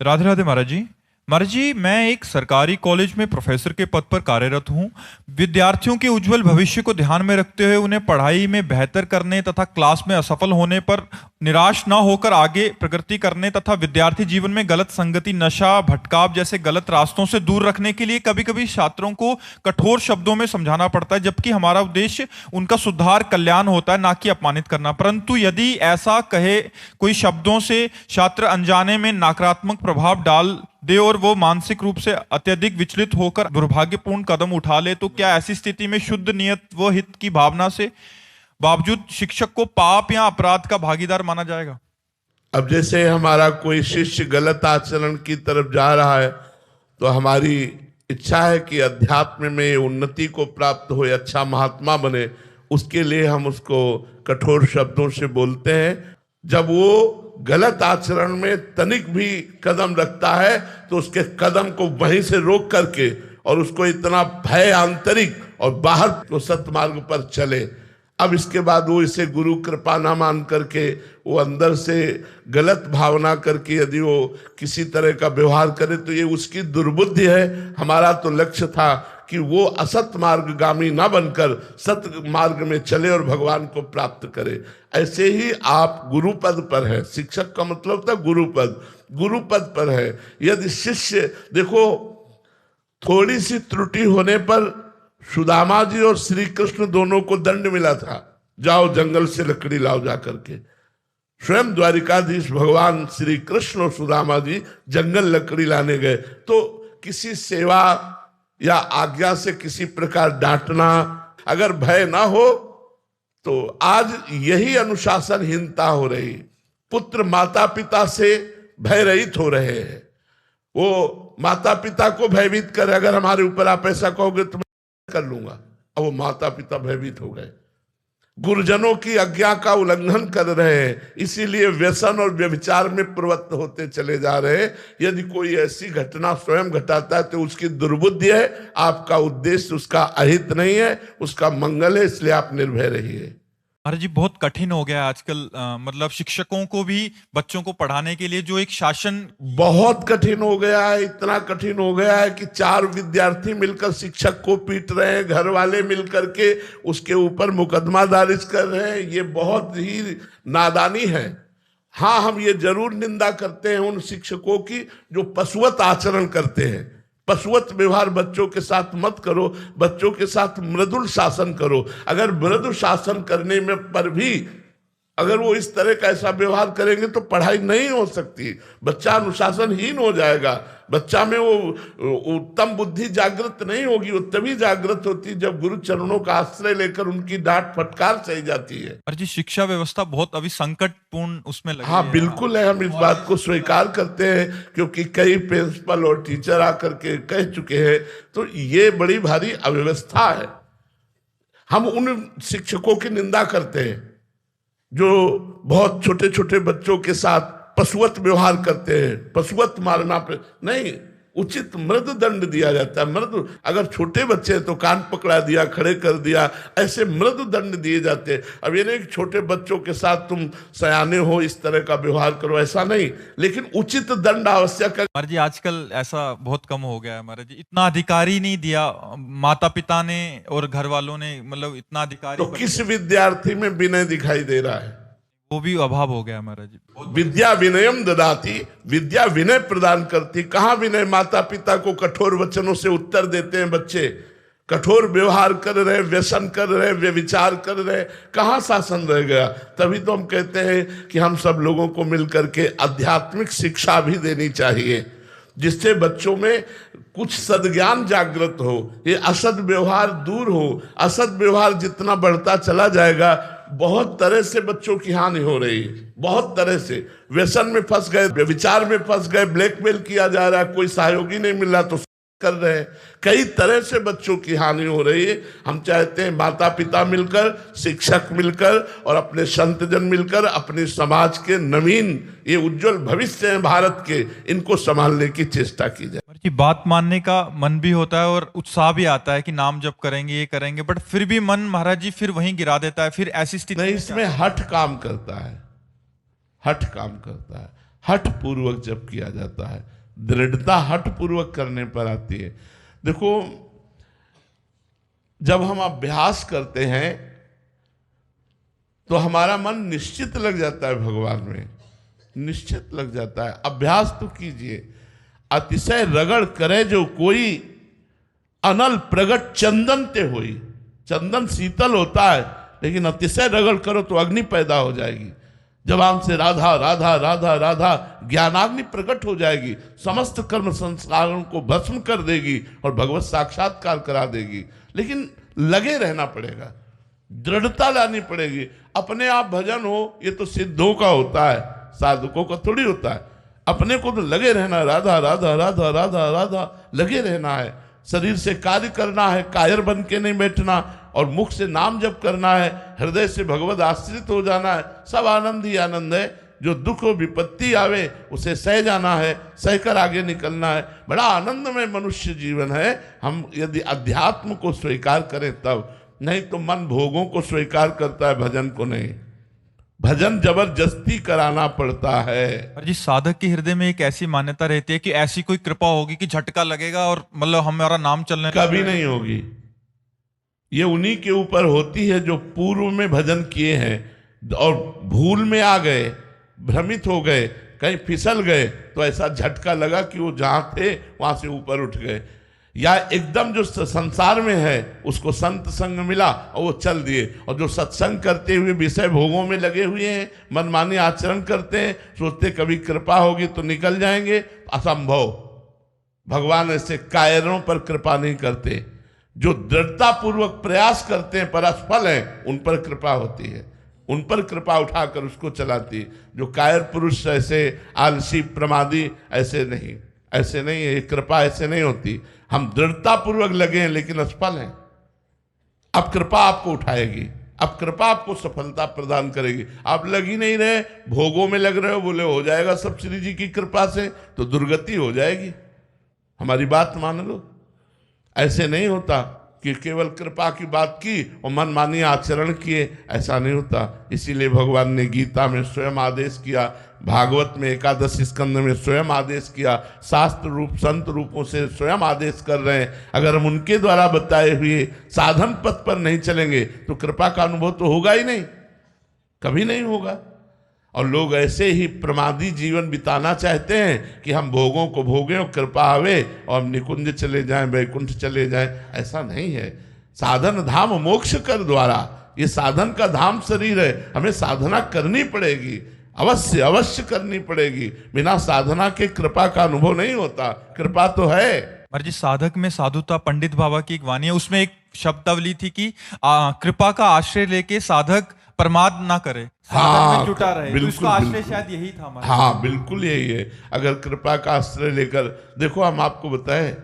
राधे राधे महाराज जी। महाराज जी, मैं एक सरकारी कॉलेज में प्रोफेसर के पद पर कार्यरत हूँ। विद्यार्थियों के उज्जवल भविष्य को ध्यान में रखते हुए उन्हें पढ़ाई में बेहतर करने तथा क्लास में असफल होने पर निराश न होकर आगे प्रगति करने तथा विद्यार्थी जीवन में गलत संगति, नशा, भटकाव जैसे गलत रास्तों से दूर रखने के लिए कभी कभी छात्रों को कठोर शब्दों में समझाना पड़ता है, जबकि हमारा उद्देश्य उनका सुधार, कल्याण होता है, ना कि अपमानित करना। परंतु यदि ऐसा कहे कोई शब्दों से छात्र अनजाने में नकारात्मक प्रभाव डाल दे और वो मानसिक रूप से अत्यधिक विचलित होकर दुर्भाग्यपूर्ण कदम उठा ले, तो क्या ऐसी स्थिति में शुद्ध नियत व हित की भावना से बावजूद शिक्षक को पाप या अपराध का भागीदार माना जाएगा? अब जैसे हमारा कोई शिष्य गलत आचरण की तरफ जा रहा है तो हमारी इच्छा है कि अध्यात्म में उन्नति को प्राप्त हो, अच्छा महात्मा बने, उसके लिए हम उसको कठोर शब्दों से बोलते हैं। जब वो गलत आचरण में तनिक भी कदम रखता है तो उसके कदम को वहीं से रोक करके और उसको इतना भय आंतरिक और बाहर तो सत्मार्ग पर चले। अब इसके बाद वो इसे गुरु कृपा ना मान करके वो अंदर से गलत भावना करके यदि वो किसी तरह का व्यवहार करे तो ये उसकी दुर्बुद्धि है। हमारा तो लक्ष्य था कि वो असत मार्गगामी ना बनकर सत मार्ग में चले और भगवान को प्राप्त करे। ऐसे ही आप गुरु पद पर है, शिक्षक का मतलब था गुरु पद पर है। यदि शिष्य, देखो थोड़ी सी त्रुटि होने पर सुदामा जी और श्री कृष्ण दोनों को दंड मिला था, जाओ जंगल से लकड़ी लाओ जा करके। स्वयं द्वारिकाधीश भगवान श्री कृष्ण और सुदामा जी जंगल लकड़ी लाने गए तो किसी सेवा या आज्ञा से किसी प्रकार डांटना, अगर भय ना हो तो आज यही अनुशासनहीनता हो रही। पुत्र माता पिता से भय रहित हो रहे हैं। वो माता पिता को भयभीत करे, अगर हमारे ऊपर आप ऐसा कहोगे तो मैं कर लूंगा। अब वो माता पिता भयभीत हो गए, गुरुजनों की आज्ञा का उल्लंघन कर रहे हैं, इसीलिए व्यसन और व्यभिचार में प्रवृत्त होते चले जा रहे हैं। यदि कोई ऐसी घटना स्वयं घटाता है तो उसकी दुर्बुद्धि है, आपका उद्देश्य उसका अहित नहीं है, उसका मंगल है, इसलिए आप निर्भय रहिए। महाराज जी, बहुत कठिन हो गया है आजकल, मतलब शिक्षकों को भी बच्चों को पढ़ाने के लिए जो एक शासन बहुत कठिन हो गया है। इतना कठिन हो गया है कि 4 विद्यार्थी मिलकर शिक्षक को पीट रहे हैं, घर वाले मिलकर के उसके ऊपर मुकदमा दर्ज कर रहे हैं। ये बहुत ही नादानी है। हाँ, हम ये जरूर निंदा करते हैं उन शिक्षकों की जो पशुवत आचरण करते हैं। पशुवत व्यवहार बच्चों के साथ मत करो, बच्चों के साथ मृदुल शासन करो। अगर मृदुल शासन करने में पर भी अगर वो इस तरह का ऐसा व्यवहार करेंगे तो पढ़ाई नहीं हो सकती, बच्चा अनुशासनहीन हो जाएगा, बच्चा में वो उत्तम बुद्धि जागृत नहीं होगी। वो तभी जागृत होती जब गुरु चरणों का आश्रय लेकर उनकी डांट फटकार सही जाती है। और जी, शिक्षा व्यवस्था बहुत अभी संकटपूर्ण उसमें लगी हाँ है। बिल्कुल है, हम इस बात को स्वीकार करते हैं क्योंकि कई प्रिंसिपल और टीचर आकर के कह चुके हैं। तो ये बड़ी भारी अव्यवस्था है। हम उन शिक्षकों की निंदा करते हैं जो बहुत छोटे छोटे बच्चों के साथ पशुवत व्यवहार करते हैं। पशुवत मारना पे नहीं, उचित मृदु दंड दिया जाता है। मृदु, अगर छोटे बच्चे हैं तो कान पकड़ा दिया, खड़े कर दिया, ऐसे मृदु दंड दिए जाते हैं। अब ये नहीं कि छोटे बच्चों के साथ तुम सयाने हो इस तरह का व्यवहार करो, ऐसा नहीं, लेकिन उचित दंड आवश्यक है। महाराज जी, आजकल ऐसा बहुत कम हो गया है महाराज जी। इतना अधिकारी नहीं दिया माता पिता ने और घर वालों ने, मतलब इतना अधिकारी तो किस विद्यार्थी में विनय दिखाई दे रहा है? वो भी अभाव हो गया महाराज जी। विद्या विनयम ददाती, विद्या विनय प्रदान करती। कहाँ विनय? माता पिता को कठोर वचनों से उत्तर देते हैं बच्चे, कठोर व्यवहार कर रहे, व्यसन कर रहे, व्यभिचार कर रहे, कहाँ शासन रह गया? तभी तो हम कहते हैं कि हम सब लोगों को मिलकर के आध्यात्मिक शिक्षा भी देनी चाहिए जिससे बच्चों में कुछ सद्ज्ञान जागृत हो, ये असद व्यवहार दूर हो। असद व्यवहार जितना बढ़ता चला जाएगा, बहुत तरह से बच्चों की हानि हो रही है। बहुत तरह से व्यसन में फंस गए, व्यभिचार में फंस गए, ब्लैकमेल किया जा रहा है, कोई सहयोगी नहीं मिल रहा तो कर रहे हैं। कई तरह से बच्चों की हानि हो रही है। हम चाहते हैं माता पिता मिलकर, शिक्षक मिलकर और अपने संतजन मिलकर अपने समाज के नवीन ये उज्जवल भविष्य हैं भारत के, इनको संभालने की चेष्टा की जाए। कि बात मानने का मन भी होता है और उत्साह भी आता है कि नाम जप करेंगे, ये करेंगे, बट फिर भी मन महाराज जी फिर वहीं गिरा देता है। फिर ऐसी स्थिति नहीं, इसमें हठ काम करता है, हठ काम करता है। हठ पूर्वक जब किया जाता है, दृढ़ता हठ पूर्वक करने पर आती है। देखो, जब हम अभ्यास करते हैं तो हमारा मन निश्चित लग जाता है, भगवान में निश्चित लग जाता है। अभ्यास तो कीजिए। अतिशय रगड़ करे जो कोई, अनल प्रगट चंदन ते होई। चंदन शीतल होता है, लेकिन अतिशय रगड़ करो तो अग्नि पैदा हो जाएगी। जबान से राधा राधा राधा राधा ज्ञानाग्नि प्रकट हो जाएगी, समस्त कर्म संस्कारों को भस्म कर देगी और भगवत साक्षात्कार करा देगी। लेकिन लगे रहना पड़ेगा, दृढ़ता लानी पड़ेगी। अपने आप भजन हो ये तो सिद्धों का होता है, साधकों का थोड़ी होता है। अपने को तो लगे रहना, राधा राधा राधा राधा राधा लगे रहना है। शरीर से कार्य करना है, कायर बन के नहीं बैठना, और मुख से नाम जप करना है, हृदय से भगवत आश्रित हो जाना है। सब आनंद ही आनंद है। जो दुख और विपत्ति आवे उसे सह जाना है, सहकर आगे निकलना है। बड़ा आनंदमय मनुष्य जीवन है, हम यदि अध्यात्म को स्वीकार करें तब। नहीं तो मन भोगों को स्वीकार करता है, भजन को नहीं। भजन जबरदस्ती कराना पड़ता है। और जी, साधक के हृदय में एक ऐसी मान्यता रहती है कि ऐसी कोई कृपा होगी कि झटका लगेगा और मतलब हमारा नाम चलने कभी नहीं होगी। ये उन्हीं के ऊपर होती है जो पूर्व में भजन किए हैं और भूल में आ गए, भ्रमित हो गए, कहीं फिसल गए, तो ऐसा झटका लगा कि वो जहां थे वहां से ऊपर उठ गए। या एकदम जो संसार में है उसको संत संग मिला और वो चल दिए, और जो सत्संग करते हुए विषय भोगों में लगे हुए हैं, मनमानी आचरण करते हैं, सोचते कभी कृपा होगी तो निकल जाएंगे, असंभव। भगवान ऐसे कायरों पर कृपा नहीं करते। जो दृढ़ता पूर्वक प्रयास करते हैं पर असफल हैं, उन पर कृपा होती है, उन पर कृपा उठाकर उसको चलाती है। जो कायर पुरुष ऐसे आलसी प्रमादी ऐसे नहीं, ऐसे नहीं है, कृपा ऐसे नहीं होती। हम दृढ़ता पूर्वक लगे हैं लेकिन असफल हैं। अब कृपा आपको उठाएगी, अब कृपा आपको सफलता प्रदान करेगी। आप लग ही नहीं रहे, भोगों में लग रहे हो, बोले हो जाएगा सब श्री जी की कृपा से, तो दुर्गति हो जाएगी। हमारी बात मान लो, ऐसे नहीं होता कि केवल कृपा की बात की और मनमानी आचरण किए, ऐसा नहीं होता। इसीलिए भगवान ने गीता में स्वयं आदेश किया, भागवत में 11 स्कंद में स्वयं आदेश किया, शास्त्र रूप संत रूपों से स्वयं आदेश कर रहे हैं। अगर हम उनके द्वारा बताए हुए साधन पथ पर नहीं चलेंगे तो कृपा का अनुभव तो होगा ही नहीं, कभी नहीं होगा। और लोग ऐसे ही प्रमादी जीवन बिताना चाहते हैं कि हम भोगों को भोगें और कृपा आवे और हम निकुंज चले जाएं, वैकुंठ चले जाएं। ऐसा नहीं है। साधन धाम मोक्ष कर द्वारा, ये साधन का धाम शरीर है, हमें साधना करनी पड़ेगी, अवश्य अवश्य करनी पड़ेगी। बिना साधना के कृपा का अनुभव नहीं होता। कृपा तो है। और जी, साधक में साधुता, पंडित बाबा की एक वाणी है, उसमें एक शब्दावली थी कि कृपा का आश्रय लेके साधक प्रमाद ना करे, साधन में जुटा रहे। तो इसका आश्रय शायद यही था हमारा। हाँ, बिल्कुल यही है। अगर कृपा का आश्रय लेकर देखो, हम आपको बताएं,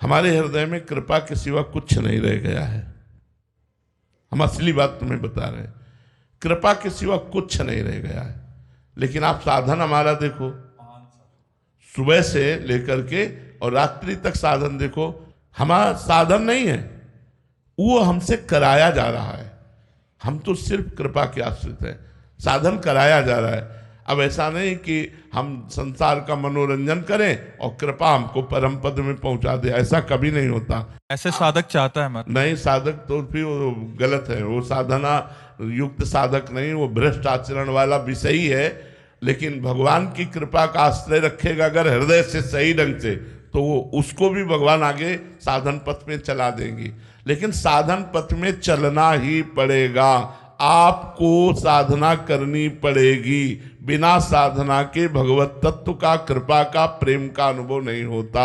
हमारे हृदय में कृपा के सिवा कुछ नहीं रह गया है। हम असली बात तुम्हें बता रहे हैं, कृपा के सिवा कुछ नहीं रह गया है। लेकिन आप साधन हमारा देखो, सुबह से लेकर के और रात्रि तक साधन देखो। हमारा साधन नहीं है, वो हमसे कराया जा रहा है। हम तो सिर्फ कृपा के आश्रित हैं, साधन कराया जा रहा है। अब ऐसा नहीं कि हम संसार का मनोरंजन करें और कृपा हमको परम पद में पहुंचा दे, ऐसा कभी नहीं होता। ऐसे साधक चाहता है मतलब नहीं, साधक तो फिर वो गलत है, वो साधना युक्त साधक नहीं, वो भ्रष्ट आचरण वाला विषयी है। लेकिन भगवान की कृपा का आश्रय रखेगा अगर हृदय से सही ढंग से, तो वो उसको भी भगवान आगे साधन पथ में चला देंगे। लेकिन साधन पथ में चलना ही पड़ेगा, आपको साधना करनी पड़ेगी। बिना साधना के भगवत तत्व का, कृपा का, प्रेम का अनुभव नहीं होता।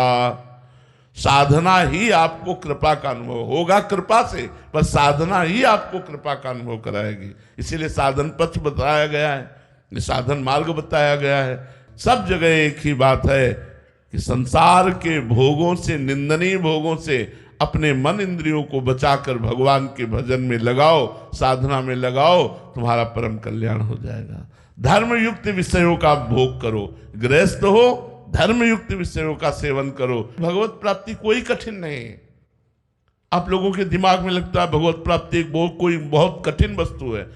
साधना ही आपको कृपा का अनुभव होगा, कृपा से, पर साधना ही आपको कृपा का अनुभव कराएगी। इसीलिए साधन पथ बताया गया है, साधन मार्ग बताया गया है। सब जगह एक ही बात है कि संसार के भोगों से, निंदनीय भोगों से अपने मन इंद्रियों को बचाकर भगवान के भजन में लगाओ, साधना में लगाओ, तुम्हारा परम कल्याण हो जाएगा। धर्मयुक्त विषयों का भोग करो, गृहस्थ हो, धर्मयुक्त विषयों का सेवन करो। भगवत प्राप्ति कोई कठिन नहीं है। आप लोगों के दिमाग में लगता है भगवत प्राप्ति कोई बहुत कठिन वस्तु है।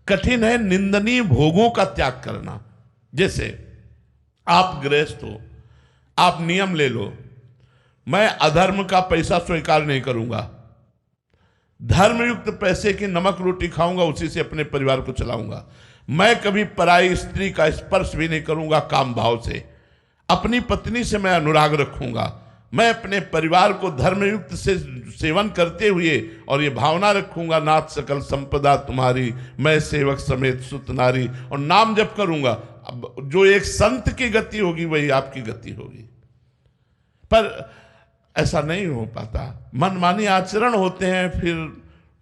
कठिन है निंदनीय भोगों का त्याग करना। जैसे आप गृहस्थ हो, आप नियम ले लो, मैं अधर्म का पैसा स्वीकार नहीं करूंगा, धर्मयुक्त पैसे की नमक रोटी खाऊंगा, उसी से अपने परिवार को चलाऊंगा। मैं कभी पराई स्त्री का स्पर्श भी नहीं करूंगा काम भाव से, अपनी पत्नी से मैं अनुराग रखूंगा, मैं अपने परिवार को धर्मयुक्त से सेवन करते हुए और ये भावना रखूंगा, नाथ सकल संपदा तुम्हारी, मैं सेवक समेत सुत नारी, और नाम जप करूंगा। अब जो एक संत की गति होगी वही आपकी गति होगी। पर ऐसा नहीं हो पाता, मनमानी आचरण होते हैं, फिर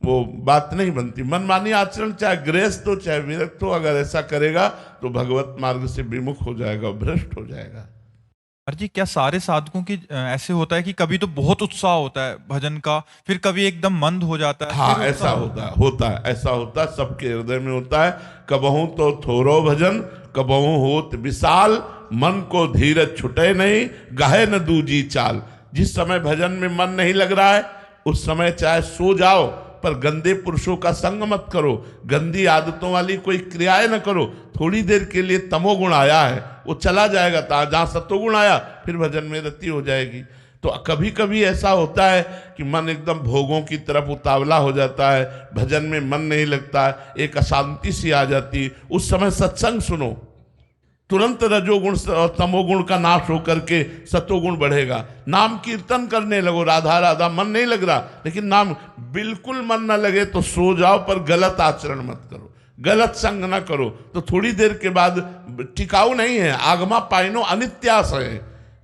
वो बात नहीं बनती। मनमानी आचरण चाहे गृहस्थ हो चाहे विरक्त हो, अगर ऐसा करेगा तो भगवत मार्ग से विमुख हो जाएगा, भ्रष्ट हो जाएगा। जी क्या सारे साधकों की ऐसे होता है कि कभी तो बहुत उत्साह होता है भजन का, फिर कभी एकदम मंद हो जाता है? हाँ, ऐसा होता है, ऐसा होता है, सबके हृदय में होता है। कबहू तो थोरो भजन, कबहू होत विशाल, मन को धीरज छुटे नहीं, गाहे न दूजी चाल। जिस समय भजन में मन नहीं लग रहा है उस समय चाहे सो जाओ, पर गंदे पुरुषों का संग मत करो, गंदी आदतों वाली कोई क्रियाएं न करो। थोड़ी देर के लिए तमोगुण आया है, वो चला जाएगा, जहां सत्वगुण आया फिर भजन में रति हो जाएगी। तो कभी कभी ऐसा होता है कि मन एकदम भोगों की तरफ उतावला हो जाता है, भजन में मन नहीं लगता है, एक अशांति सी आ जाती है। उस समय सत्संग सुनो, तुरंत रजोगुण और तमोगुण का नाश होकर के सतोगुण बढ़ेगा। नाम कीर्तन करने लगो, राधा राधा, मन नहीं लग रहा, लेकिन नाम बिल्कुल मन ना लगे तो सो जाओ, पर गलत आचरण मत करो, गलत संग ना करो, तो थोड़ी देर के बाद टिकाऊ नहीं है। आगमा पाइनो अनित्यास है,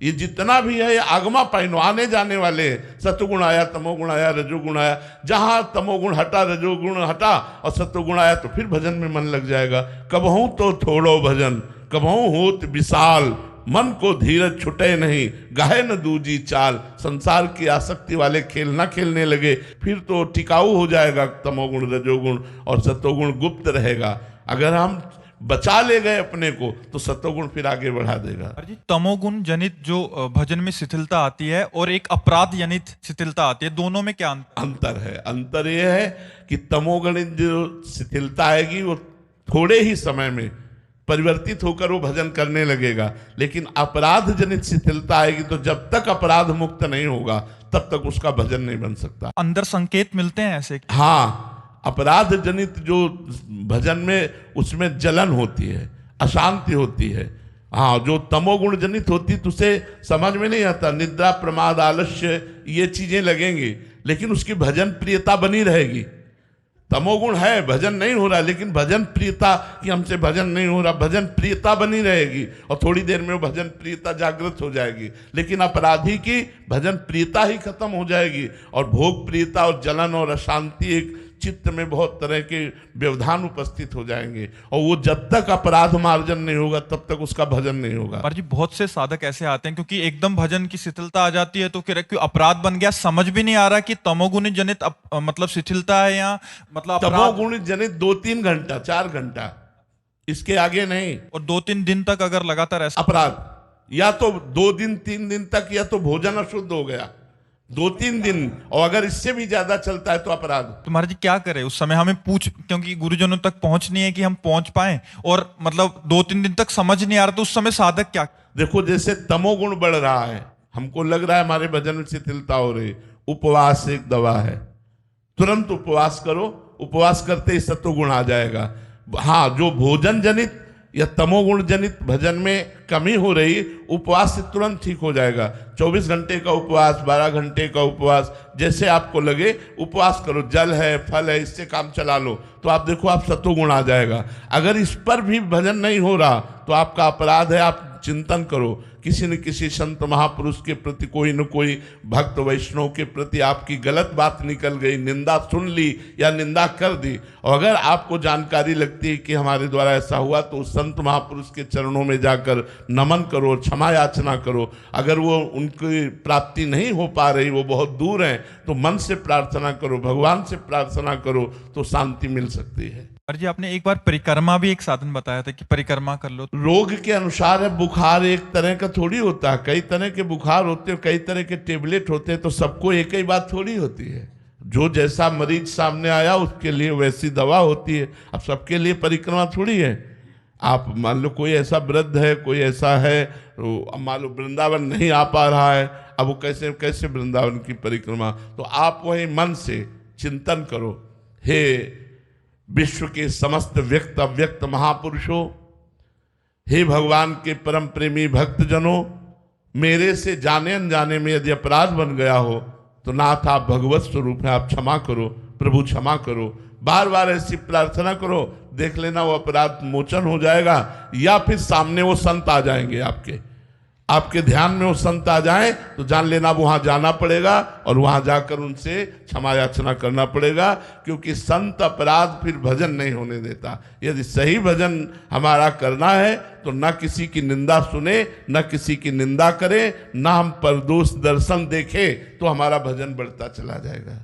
ये जितना भी है ये आगमा पाइनो, आने जाने वाले हैं। सतोगुण आया, तमोगुण आया, रजोगुण आया, जहां तमोगुण हटा, रजोगुण हटा और सतोगुण आया तो फिर भजन में मन लग जाएगा। कबहू तो थोड़ो भजन, कबहू होत विशाल, मन को धीरज छुटे नहीं, गाहे न दूजी चाल। संसार की आसक्ति वाले खेल ना खेलने लगे, फिर तो टिकाऊ हो जाएगा तमोगुण, रजोगुण और सतोगुण गुप्त रहेगा। अगर हम बचा ले गए अपने को तो सतोगुण फिर आगे बढ़ा देगा। जी तमोगुण जनित जो भजन में शिथिलता आती है और एक अपराध जनित शिथिलता आती है, दोनों में क्या अंतर है? अंतर यह है कि तमोगुणित जो शिथिलता आएगी वो थोड़े ही समय में परिवर्तित होकर वो भजन करने लगेगा, लेकिन अपराध जनित शिथिलता आएगी तो जब तक अपराध मुक्त नहीं होगा तब तक उसका भजन नहीं बन सकता। अंदर संकेत मिलते हैं ऐसे? हाँ, अपराध जनित जो भजन में उसमें जलन होती है, अशांति होती है। हाँ, जो तमोगुण जनित होती तो उसे समझ में नहीं आता, निद्रा, प्रमाद, आलस्य ये चीजें लगेंगी, लेकिन उसकी भजन प्रियता बनी रहेगी। तमोगुण है, भजन नहीं हो रहा, लेकिन भजन प्रियता कि हमसे भजन नहीं हो रहा, भजन प्रियता बनी रहेगी और थोड़ी देर में वो भजन प्रियता जागृत हो जाएगी। लेकिन अपराधी की भजन प्रियता ही खत्म हो जाएगी और भोग प्रियता और जलन और अशांति, एक चित्त में बहुत तरह के व्यवधान उपस्थित हो जाएंगे, और वो जब तक अपराध मार्जन नहीं होगा तब तक उसका भजन नहीं होगा। पर जी बहुत से साधक ऐसे आते हैं क्योंकि एकदम भजन की शिथिलता आ जाती है तो फिर क्यों अपराध बन गया, समझ भी नहीं आ रहा कि तमोगुण जनित मतलब शिथिलता है या मतलब तमोगुण जनित 2-3 घंटा 4 घंटा, इसके आगे नहीं। और 2-3 दिन तक अगर लगातार ऐसा अपराध, या तो 2 दिन 3 दिन तक, या तो भोजन अशुद्ध हो गया 2-3 दिन, और अगर इससे भी ज्यादा चलता है तो अपराध। तो महाराज जी क्या करें उस समय? हमें क्योंकि गुरुजनों तक पहुंचनी है कि हम पहुंच पाए, और मतलब 2-3 दिन तक समझ नहीं आ रहा, तो उस समय साधक क्या? देखो, जैसे तमोगुण बढ़ रहा है, हमको लग रहा है हमारे भजन में शिथिलता हो रही, उपवास एक दवा है। तुरंत उपवास करो, उपवास करते ही सत्वगुण आ जाएगा। हाँ, जो भोजन जनित या तमोगुण जनित भजन में कमी हो रही, उपवास से तुरंत ठीक हो जाएगा। 24 घंटे का उपवास, 12 घंटे का उपवास, जैसे आपको लगे उपवास करो, जल है, फल है, इससे काम चला लो, तो आप देखो आप सत्वगुण आ जाएगा। अगर इस पर भी भजन नहीं हो रहा तो आपका अपराध है, आप चिंतन करो, किसी न किसी संत महापुरुष के प्रति, कोई न कोई भक्त वैष्णव के प्रति आपकी गलत बात निकल गई, निंदा सुन ली या निंदा कर दी, और अगर आपको जानकारी लगती है कि हमारे द्वारा ऐसा हुआ तो उस संत महापुरुष के चरणों में जाकर नमन करो, क्षमा याचना करो। अगर वो उनकी प्राप्ति नहीं हो पा रही, वो बहुत दूर हैं, तो मन से प्रार्थना करो, भगवान से प्रार्थना करो, तो शांति मिल सकती है। अरे जी आपने एक बार परिक्रमा भी एक साधन बताया था कि परिक्रमा कर लो। रोग के अनुसार है, बुखार एक तरह का थोड़ी होता है, कई तरह के बुखार होते हैं, कई तरह के टेबलेट होते हैं, तो सबको एक ही बात थोड़ी होती है। जो जैसा मरीज सामने आया उसके लिए वैसी दवा होती है। अब सबके लिए परिक्रमा थोड़ी है। आप मान लो कोई ऐसा वृद्ध है, कोई ऐसा है, मान लो वृंदावन नहीं आ पा रहा है, अब वो कैसे कैसे वृंदावन की परिक्रमा, तो आप वही मन से चिंतन करो, हे विश्व के समस्त व्यक्त अव्यक्त महापुरुषों, हे भगवान के परम प्रेमी भक्तजनों, मेरे से जाने अनजाने में यदि अपराध बन गया हो तो नाथ आप भगवत स्वरूप हैं, आप क्षमा करो, प्रभु क्षमा करो। बार बार ऐसी प्रार्थना करो, देख लेना वो अपराध मोचन हो जाएगा, या फिर सामने वो संत आ जाएंगे, आपके ध्यान में वो संत आ जाए तो जान लेना वहां जाना पड़ेगा और वहां जाकर उनसे क्षमा याचना करना पड़ेगा, क्योंकि संत अपराध फिर भजन नहीं होने देता। यदि सही भजन हमारा करना है तो न किसी की निंदा सुने, न किसी की निंदा करे, न हम परदोष दर्शन देखें, तो हमारा भजन बढ़ता चला जाएगा।